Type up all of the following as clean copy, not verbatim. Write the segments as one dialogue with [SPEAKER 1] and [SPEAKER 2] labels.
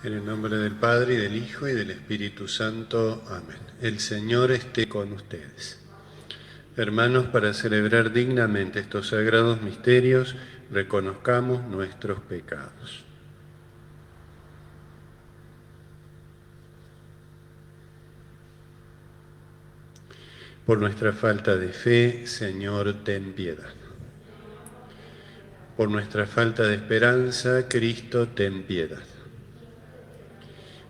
[SPEAKER 1] En el nombre del Padre, y del Hijo, y del Espíritu Santo. Amén. El Señor esté con ustedes. Hermanos, para celebrar dignamente estos sagrados misterios, reconozcamos nuestros pecados. Por nuestra falta de fe, Señor, ten piedad. Por nuestra falta de esperanza, Cristo, ten piedad.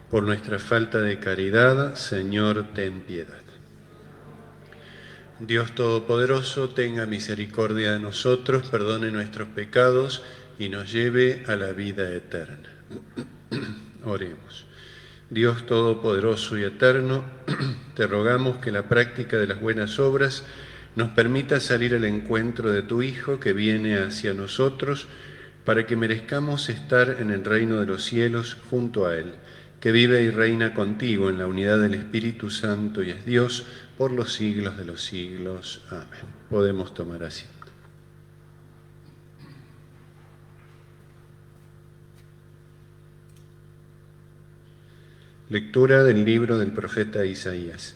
[SPEAKER 1] Por nuestra falta de caridad, Señor, ten piedad. Dios Todopoderoso, tenga misericordia de nosotros, perdone nuestros pecados y nos lleve a la vida eterna. Oremos. Dios Todopoderoso y eterno, te rogamos que la práctica de las buenas obras nos permita salir al encuentro de tu Hijo que viene hacia nosotros, para que merezcamos estar en el reino de los cielos junto a Él, que vive y reina contigo en la unidad del Espíritu Santo y es Dios por los siglos de los siglos. Amén. Podemos tomar asiento. Lectura del libro del profeta Isaías.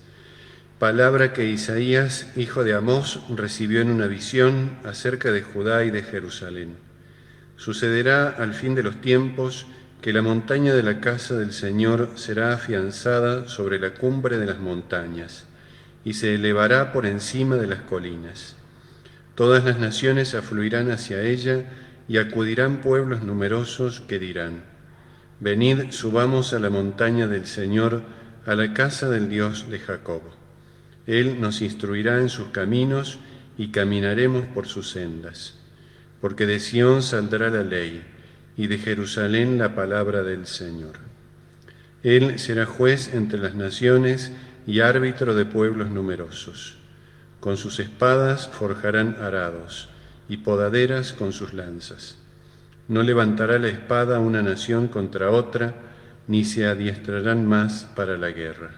[SPEAKER 1] Palabra que Isaías, hijo de Amós, recibió en una visión acerca de Judá y de Jerusalén. Sucederá al fin de los tiempos que la montaña de la casa del Señor será afianzada sobre la cumbre de las montañas y se elevará por encima de las colinas. Todas las naciones afluirán hacia ella y acudirán pueblos numerosos que dirán: venid, subamos a la montaña del Señor, a la casa del Dios de Jacob. Él nos instruirá en sus caminos y caminaremos por sus sendas. Porque de Sión saldrá la ley, y de Jerusalén la palabra del Señor. Él será juez entre las naciones y árbitro de pueblos numerosos. Con sus espadas forjarán arados, y podaderas con sus lanzas. No levantará la espada una nación contra otra, ni se adiestrarán más para la guerra.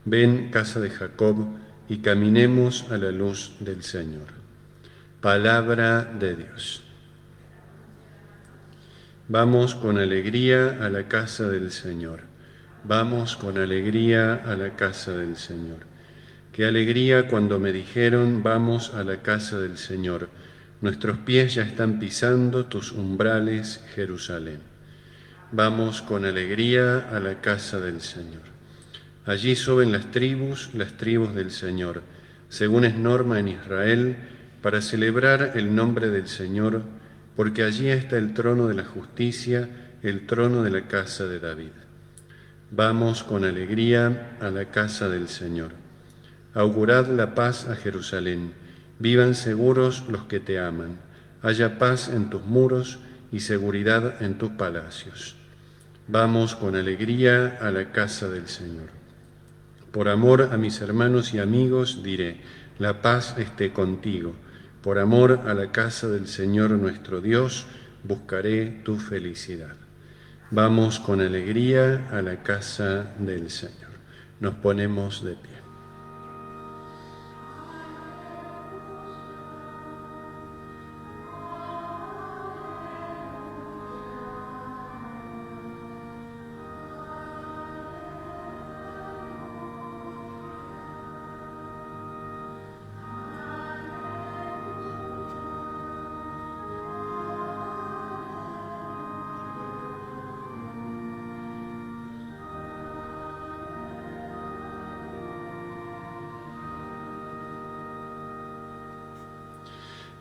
[SPEAKER 1] Ven, casa de Jacob, y caminemos a la luz del Señor. Palabra de Dios. Vamos con alegría a la casa del Señor. Vamos con alegría a la casa del Señor. Qué alegría cuando me dijeron: vamos a la casa del Señor. Nuestros pies ya están pisando tus umbrales, Jerusalén. Vamos con alegría a la casa del Señor. Allí suben las tribus del Señor, según es norma en Israel, para celebrar el nombre del Señor, porque allí está el trono de la justicia, el trono de la casa de David. Vamos con alegría a la casa del Señor. Augurad la paz a Jerusalén. Vivan seguros los que te aman. Haya paz en tus muros y seguridad en tus palacios. Vamos con alegría a la casa del Señor. Por amor a mis hermanos y amigos diré: la paz esté contigo. Por amor a la casa del Señor nuestro Dios, buscaré tu felicidad. Vamos con alegría a la casa del Señor. Nos ponemos de pie.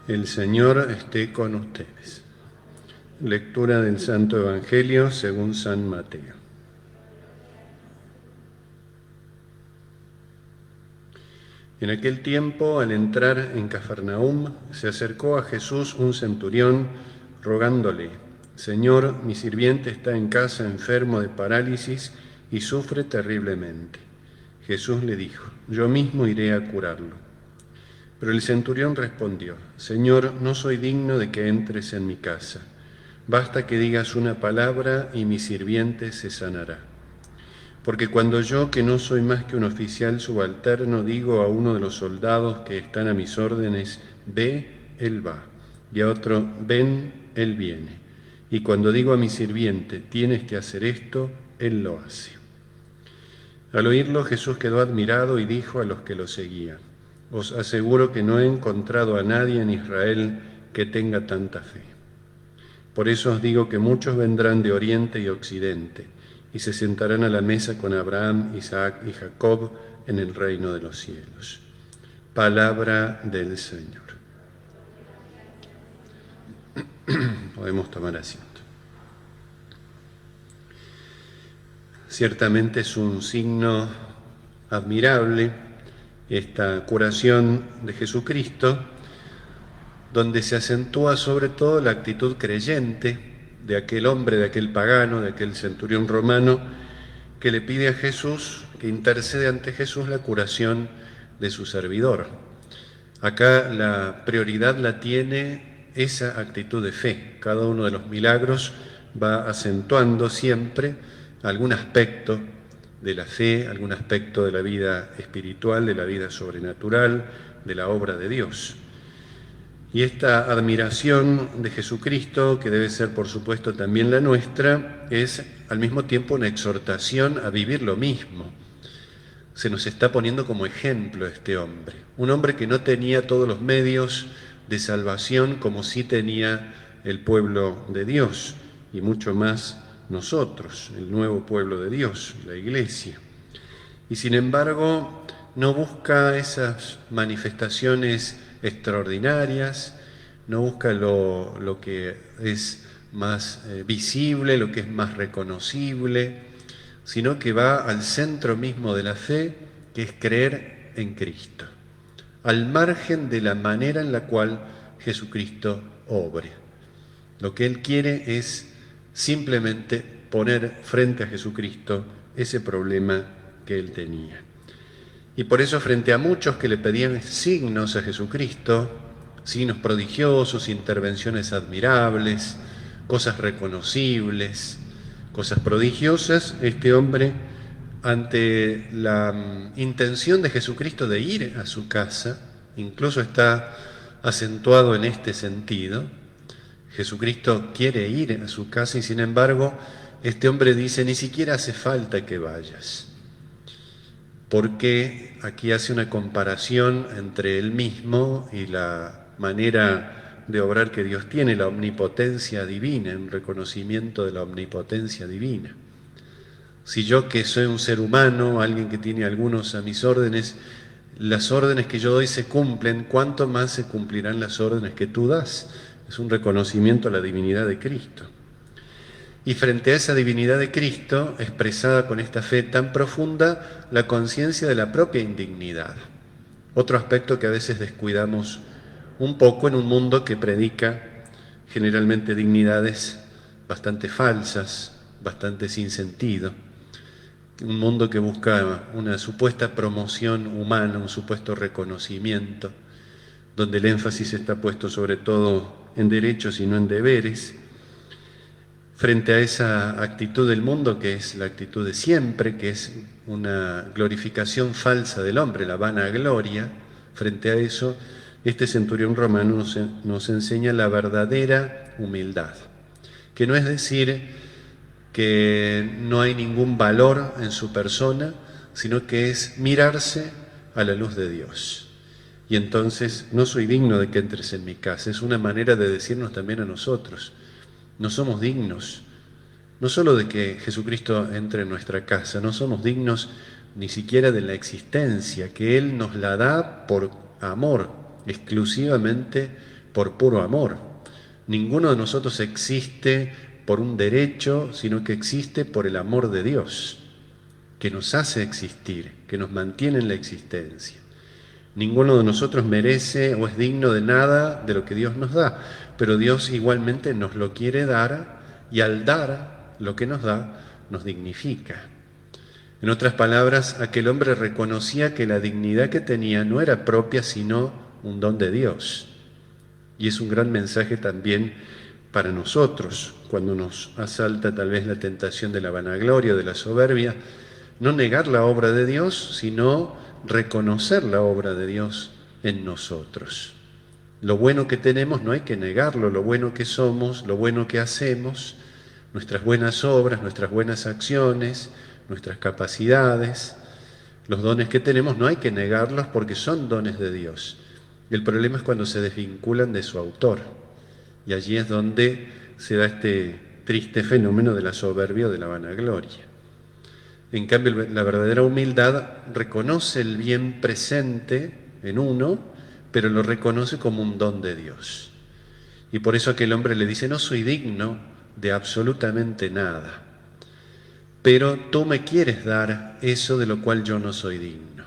[SPEAKER 1] El Señor esté con ustedes. Lectura del Santo Evangelio según San Mateo. En aquel tiempo, al entrar en Cafarnaúm, se acercó a Jesús un centurión, rogándole: Señor, mi sirviente está en casa enfermo de parálisis y sufre terriblemente. Jesús le dijo: yo mismo iré a curarlo. Pero el centurión respondió: Señor, no soy digno de que entres en mi casa. Basta que digas una palabra y mi sirviente se sanará. Porque cuando yo, que no soy más que un oficial subalterno, digo a uno de los soldados que están a mis órdenes: ve, él va, y a otro: ven, él viene. y cuando digo a mi sirviente, tienes que hacer esto, él lo hace. Al oírlo, Jesús quedó admirado y dijo a los que lo seguían, os aseguro que no he encontrado a nadie en Israel que tenga tanta fe. Por eso os digo que muchos vendrán de oriente y occidente y se sentarán a la mesa con Abraham, Isaac y Jacob en el reino de los cielos. Palabra del Señor. Podemos tomar asiento. Ciertamente es un signo admirable esta curación de Jesucristo, donde se acentúa sobre todo la actitud creyente de aquel hombre, de aquel pagano, de aquel centurión romano, que le pide a Jesús, que intercede ante Jesús la curación de su servidor. Acá la prioridad la tiene esa actitud de fe. Cada uno de los milagros va acentuando siempre algún aspecto de la fe, algún aspecto de la vida espiritual, de la vida sobrenatural, de la obra de Dios. Y esta admiración de Jesucristo, que debe ser por supuesto también la nuestra, es al mismo tiempo una exhortación a vivir lo mismo. Se nos está poniendo como ejemplo este hombre, un hombre que no tenía todos los medios de salvación como sí tenía el pueblo de Dios, y mucho más nosotros, el nuevo pueblo de Dios, la Iglesia. Y sin embargo, no busca esas manifestaciones extraordinarias, no busca lo que es más visible, lo que es más reconocible, sino que va al centro mismo de la fe, que es creer en Cristo, al margen de la manera en la cual Jesucristo obre. Lo que Él quiere es simplemente poner frente a Jesucristo ese problema que Él tenía. Y por eso, frente a muchos que le pedían signos a Jesucristo, signos prodigiosos, intervenciones admirables, cosas reconocibles, cosas prodigiosas, este hombre, ante la intención de Jesucristo de ir a su casa, incluso está acentuado en este sentido. Jesucristo quiere ir a su casa y sin embargo este hombre dice, ni siquiera hace falta que vayas. Porque aquí hace una comparación entre él mismo y la manera de obrar que Dios tiene, la omnipotencia divina, un reconocimiento de la omnipotencia divina. Si yo, que soy un ser humano, alguien que tiene algunos a mis órdenes, las órdenes que yo doy se cumplen, ¿cuánto más se cumplirán las órdenes que tú das? Es un reconocimiento a la divinidad de Cristo. Y frente a esa divinidad de Cristo, expresada con esta fe tan profunda, la conciencia de la propia indignidad. Otro aspecto que a veces descuidamos un poco en un mundo que predica generalmente dignidades bastante falsas, bastante sin sentido. Un mundo que busca una supuesta promoción humana, un supuesto reconocimiento, donde el énfasis está puesto sobre todo en derechos y no en deberes. Frente a esa actitud del mundo, que es la actitud de siempre, que es una glorificación falsa del hombre, la vanagloria, frente a eso, este centurión romano nos enseña la verdadera humildad, que no es decir que no hay ningún valor en su persona, sino que es mirarse a la luz de Dios. Y entonces, no soy digno de que entres en mi casa. Es una manera de decirnos también a nosotros. No somos dignos, no solo de que Jesucristo entre en nuestra casa, no somos dignos ni siquiera de la existencia, que Él nos la da por amor, exclusivamente por puro amor. Ninguno de nosotros existe por un derecho, sino que existe por el amor de Dios, que nos hace existir, que nos mantiene en la existencia. Ninguno de nosotros merece o es digno de nada de lo que Dios nos da, pero Dios igualmente nos lo quiere dar y al dar lo que nos da, nos dignifica. En otras palabras, aquel hombre reconocía que la dignidad que tenía no era propia, sino un don de Dios. Y es un gran mensaje también para nosotros, cuando nos asalta tal vez la tentación de la vanagloria, de la soberbia, no negar la obra de Dios, sino reconocer la obra de Dios en nosotros. Lo bueno que tenemos no hay que negarlo, lo bueno que somos, lo bueno que hacemos, nuestras buenas obras, nuestras buenas acciones, nuestras capacidades, los dones que tenemos no hay que negarlos porque son dones de Dios. El problema es cuando se desvinculan de su autor. Y allí es donde se da este triste fenómeno de la soberbia o de la vanagloria. En cambio, la verdadera humildad reconoce el bien presente en uno, pero lo reconoce como un don de Dios. Y por eso aquel hombre le dice, no soy digno de absolutamente nada, pero tú me quieres dar eso de lo cual yo no soy digno.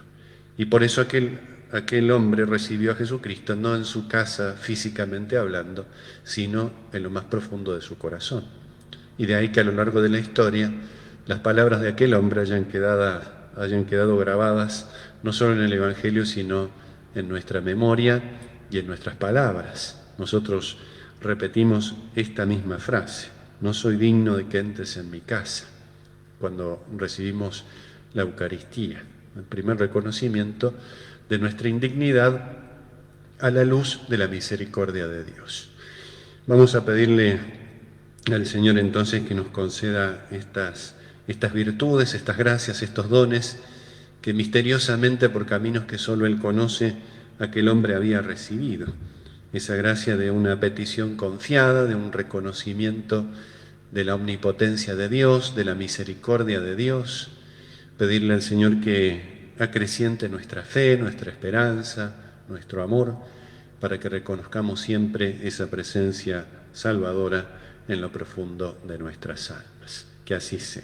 [SPEAKER 1] Y por eso aquel hombre recibió a Jesucristo no en su casa físicamente hablando, sino en lo más profundo de su corazón. Y de ahí que a lo largo de la historia las palabras de aquel hombre hayan quedado grabadas no solo en el Evangelio, sino en nuestra memoria y en nuestras palabras. Nosotros repetimos esta misma frase, no soy digno de que entres en mi casa, cuando recibimos la Eucaristía, el primer reconocimiento de nuestra indignidad a la luz de la misericordia de Dios. Vamos a pedirle al Señor entonces que nos conceda estas virtudes, estas gracias, estos dones que misteriosamente por caminos que solo Él conoce, aquel hombre había recibido. Esa gracia de una petición confiada, de un reconocimiento de la omnipotencia de Dios, de la misericordia de Dios. Pedirle al Señor que acreciente nuestra fe, nuestra esperanza, nuestro amor, para que reconozcamos siempre esa presencia salvadora en lo profundo de nuestras almas. Que así sea.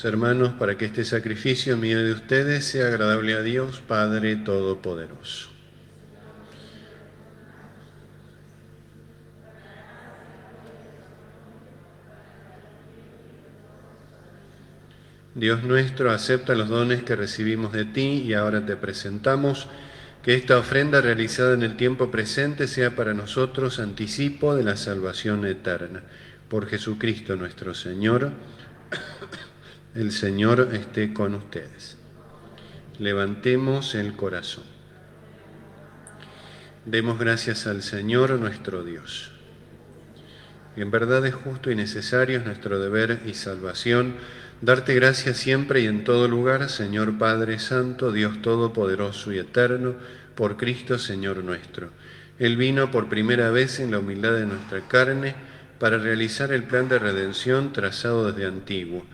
[SPEAKER 1] Hermanos, para que este sacrificio mío de ustedes sea agradable a Dios, Padre Todopoderoso. Dios nuestro, acepta los dones que recibimos de ti y ahora te presentamos. Que esta ofrenda realizada en el tiempo presente sea para nosotros anticipo de la salvación eterna. Por Jesucristo nuestro Señor. El Señor esté con ustedes. Levantemos el corazón. Demos gracias al Señor nuestro Dios. En verdad es justo y necesario, es nuestro deber y salvación, darte gracias siempre y en todo lugar, Señor Padre Santo, Dios Todopoderoso y Eterno, por Cristo Señor nuestro. Él vino por primera vez en la humildad de nuestra carne para realizar el plan de redención trazado desde antiguo,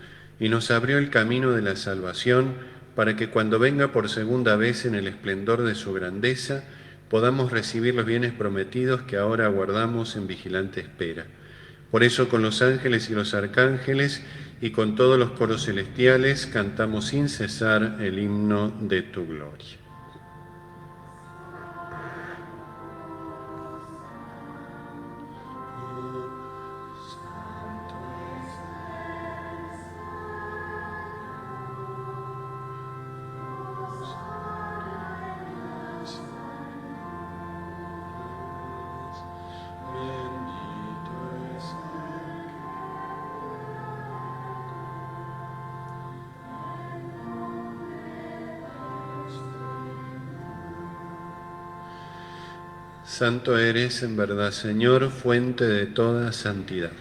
[SPEAKER 1] y nos abrió el camino de la salvación para que cuando venga por segunda vez en el esplendor de su grandeza, podamos recibir los bienes prometidos que ahora aguardamos en vigilante espera. Por eso con los ángeles y los arcángeles y con todos los coros celestiales cantamos sin cesar el himno de tu gloria. Santo eres en verdad, Señor, fuente de toda santidad.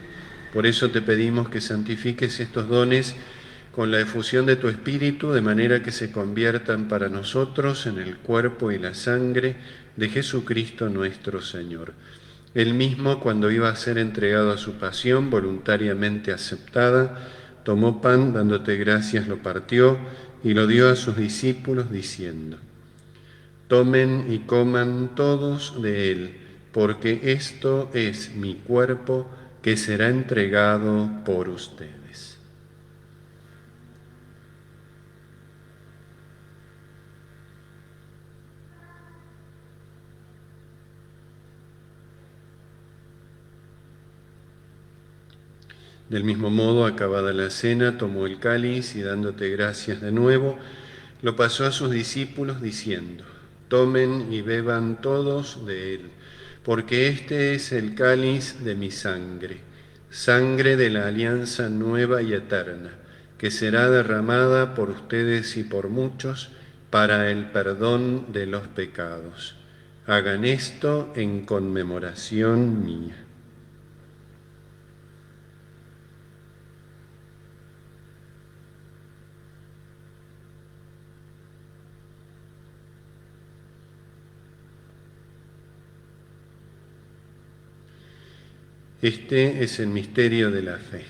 [SPEAKER 1] Por eso te pedimos que santifiques estos dones con la efusión de tu Espíritu, de manera que se conviertan para nosotros en el cuerpo y la sangre de Jesucristo nuestro Señor. Él mismo, cuando iba a ser entregado a su pasión voluntariamente aceptada, tomó pan, dándote gracias, lo partió y lo dio a sus discípulos, diciendo: Tomen y coman todos de él, porque esto es mi cuerpo que será entregado por ustedes. Del mismo modo, acabada la cena, tomó el cáliz y dándote gracias de nuevo, lo pasó a sus discípulos diciendo: Tomen y beban todos de él, porque este es el cáliz de mi sangre, sangre de la alianza nueva y eterna, que será derramada por ustedes y por muchos para el perdón de los pecados. Hagan esto en conmemoración mía. Este es el misterio de la fe.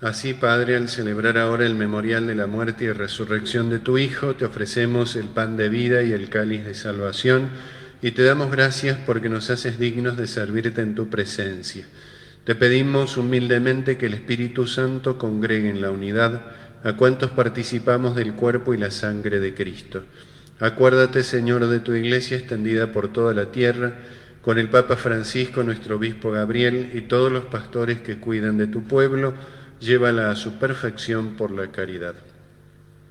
[SPEAKER 1] Así, Padre, al celebrar ahora el memorial de la muerte y resurrección de tu Hijo, te ofrecemos el pan de vida y el cáliz de salvación, y te damos gracias porque nos haces dignos de servirte en tu presencia. Te pedimos humildemente que el Espíritu Santo congregue en la unidad a cuantos participamos del cuerpo y la sangre de Cristo. Acuérdate, Señor, de tu Iglesia extendida por toda la tierra, con el Papa Francisco, nuestro obispo Gabriel, y todos los pastores que cuidan de tu pueblo. Llévala a su perfección por la caridad.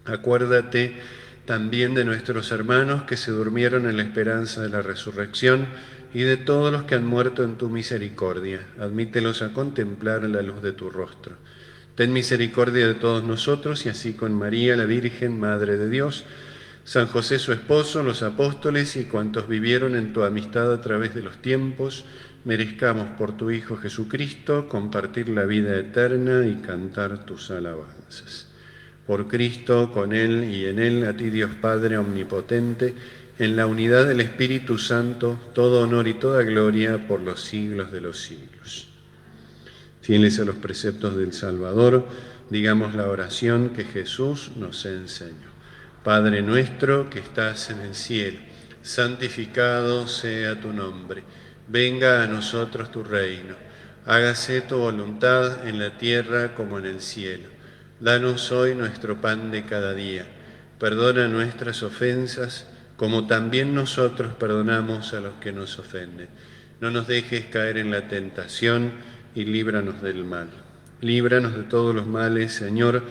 [SPEAKER 1] Acuérdate también de nuestros hermanos que se durmieron en la esperanza de la resurrección y de todos los que han muerto en tu misericordia. Admítelos a contemplar la luz de tu rostro. Ten misericordia de todos nosotros y así con María, la Virgen, Madre de Dios, San José su esposo, los apóstoles y cuantos vivieron en tu amistad a través de los tiempos, merezcamos por tu Hijo Jesucristo compartir la vida eterna y cantar tus alabanzas. Por Cristo, con Él y en Él, a ti Dios Padre Omnipotente, en la unidad del Espíritu Santo, todo honor y toda gloria por los siglos de los siglos. Fieles a los preceptos del Salvador, digamos la oración que Jesús nos enseñó. Padre nuestro que estás en el cielo, santificado sea tu nombre. Venga a nosotros tu reino. Hágase tu voluntad en la tierra como en el cielo. Danos hoy nuestro pan de cada día. Perdona nuestras ofensas, como también nosotros perdonamos a los que nos ofenden. No nos dejes caer en la tentación y líbranos del mal. Líbranos de todos los males, Señor,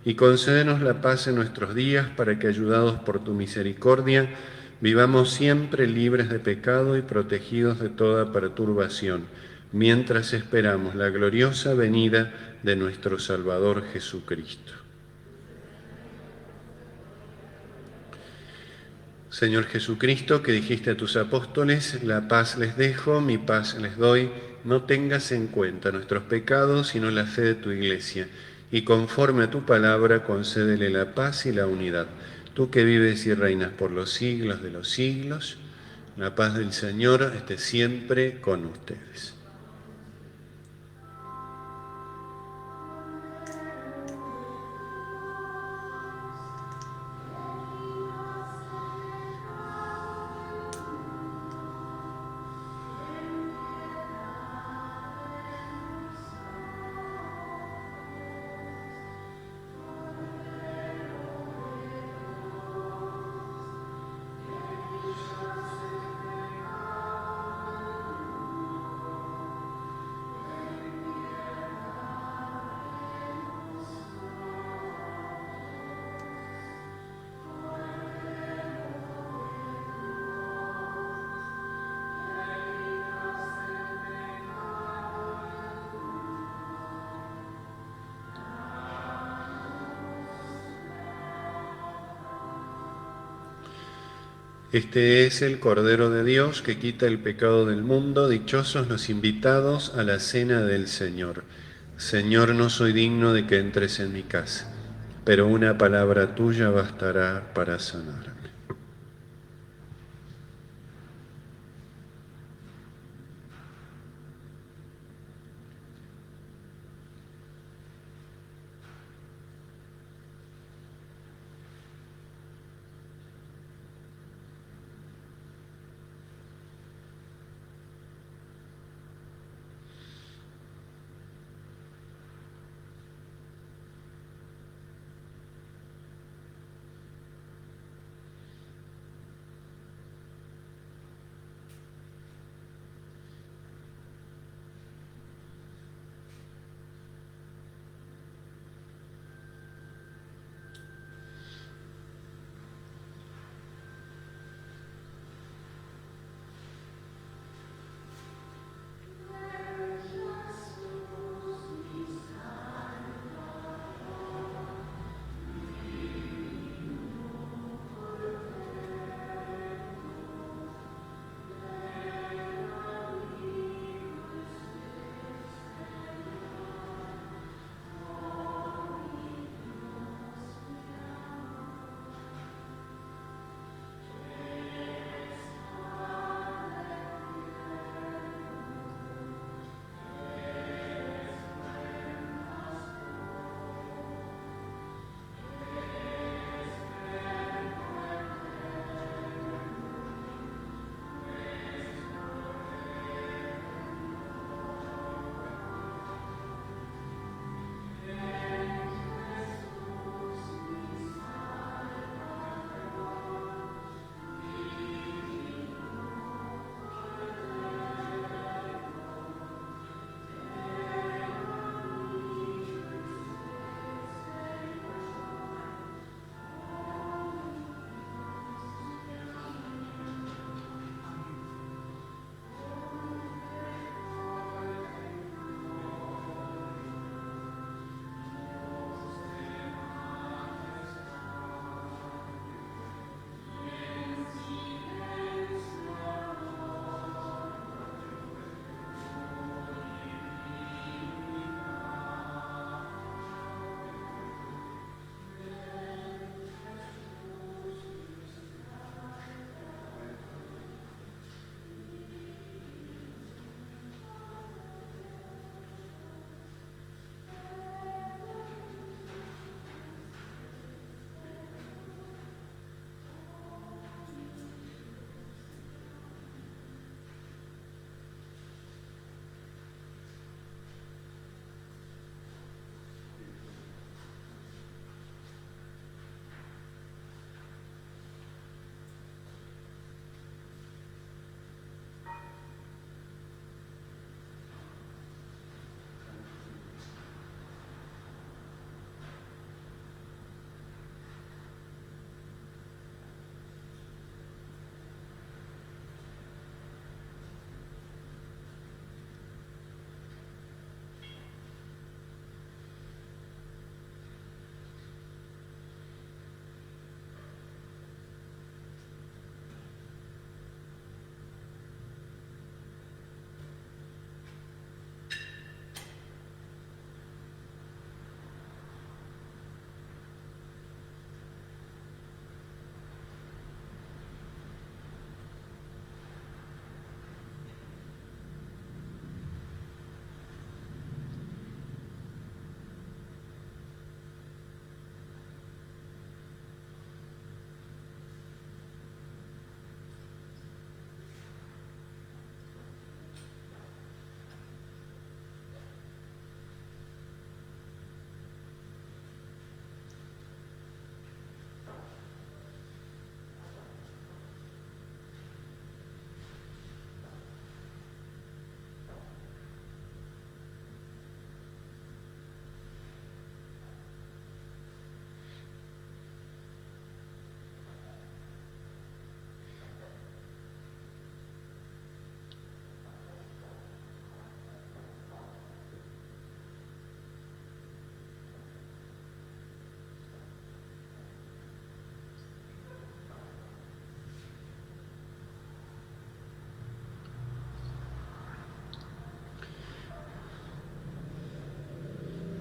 [SPEAKER 1] y concédenos la paz en nuestros días, para que, ayudados por tu misericordia, vivamos siempre libres de pecado y protegidos de toda perturbación, mientras esperamos la gloriosa venida de nuestro Salvador Jesucristo. Señor Jesucristo, que dijiste a tus apóstoles: la paz les dejo, mi paz les doy, no tengas en cuenta nuestros pecados, sino la fe de tu Iglesia, y conforme a tu palabra concédele la paz y la unidad. Tú que vives y reinas por los siglos de los siglos, la paz del Señor esté siempre con ustedes. Este es el Cordero de Dios que quita el pecado del mundo. Dichosos los invitados a la cena del Señor. Señor, no soy digno de que entres en mi casa, pero una palabra tuya bastará para sanarme.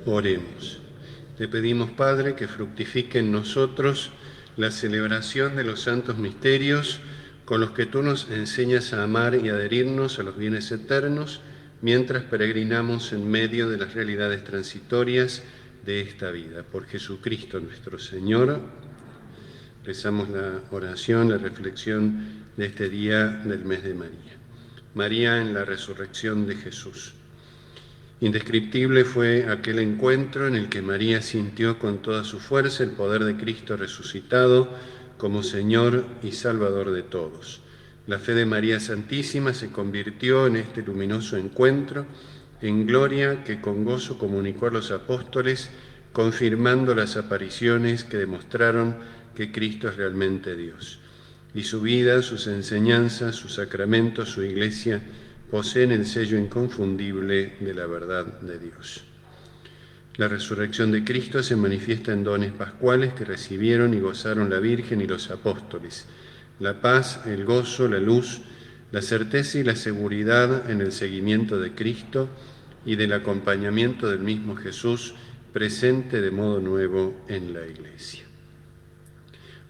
[SPEAKER 1] Oremos. Te pedimos, Padre, que fructifique en nosotros la celebración de los santos misterios con los que tú nos enseñas a amar y adherirnos a los bienes eternos mientras peregrinamos en medio de las realidades transitorias de esta vida. Por Jesucristo nuestro Señor, rezamos la oración, la reflexión de este día del mes de María. María en la resurrección de Jesús. Indescriptible fue aquel encuentro en el que María sintió con toda su fuerza el poder de Cristo resucitado como Señor y Salvador de todos. La fe de María Santísima se convirtió en este luminoso encuentro en gloria que con gozo comunicó a los apóstoles, confirmando las apariciones que demostraron que Cristo es realmente Dios. Y su vida, sus enseñanzas, sus sacramentos, su iglesia, poseen el sello inconfundible de la verdad de Dios. La resurrección de Cristo se manifiesta en dones pascuales que recibieron y gozaron la Virgen y los apóstoles. La paz, el gozo, la luz, la certeza y la seguridad en el seguimiento de Cristo y del acompañamiento del mismo Jesús presente de modo nuevo en la Iglesia.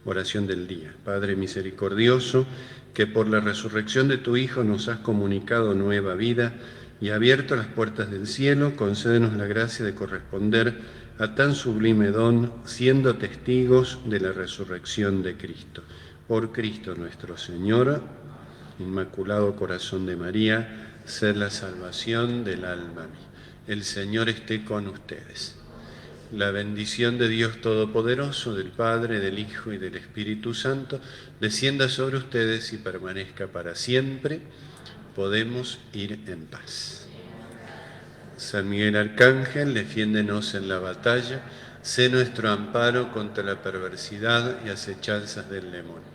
[SPEAKER 1] Oración del día. Padre misericordioso, que por la resurrección de tu Hijo nos has comunicado nueva vida y abierto las puertas del cielo, concédenos la gracia de corresponder a tan sublime don, siendo testigos de la resurrección de Cristo. Por Cristo nuestro Señor, Inmaculado Corazón de María, sed la salvación del alma mía. El Señor esté con ustedes. La bendición de Dios Todopoderoso, del Padre, del Hijo y del Espíritu Santo, descienda sobre ustedes y permanezca para siempre. Podemos ir en paz. San Miguel Arcángel, defiéndenos en la batalla, sé nuestro amparo contra la perversidad y acechanzas del demonio.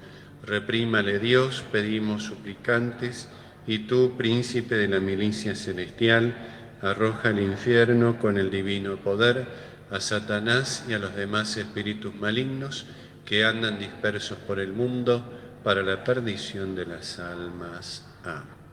[SPEAKER 1] Reprímale Dios, pedimos suplicantes, y tú, príncipe de la milicia celestial, arroja al infierno con el divino poder a Satanás y a los demás espíritus malignos que andan dispersos por el mundo para la perdición de las almas. Amén.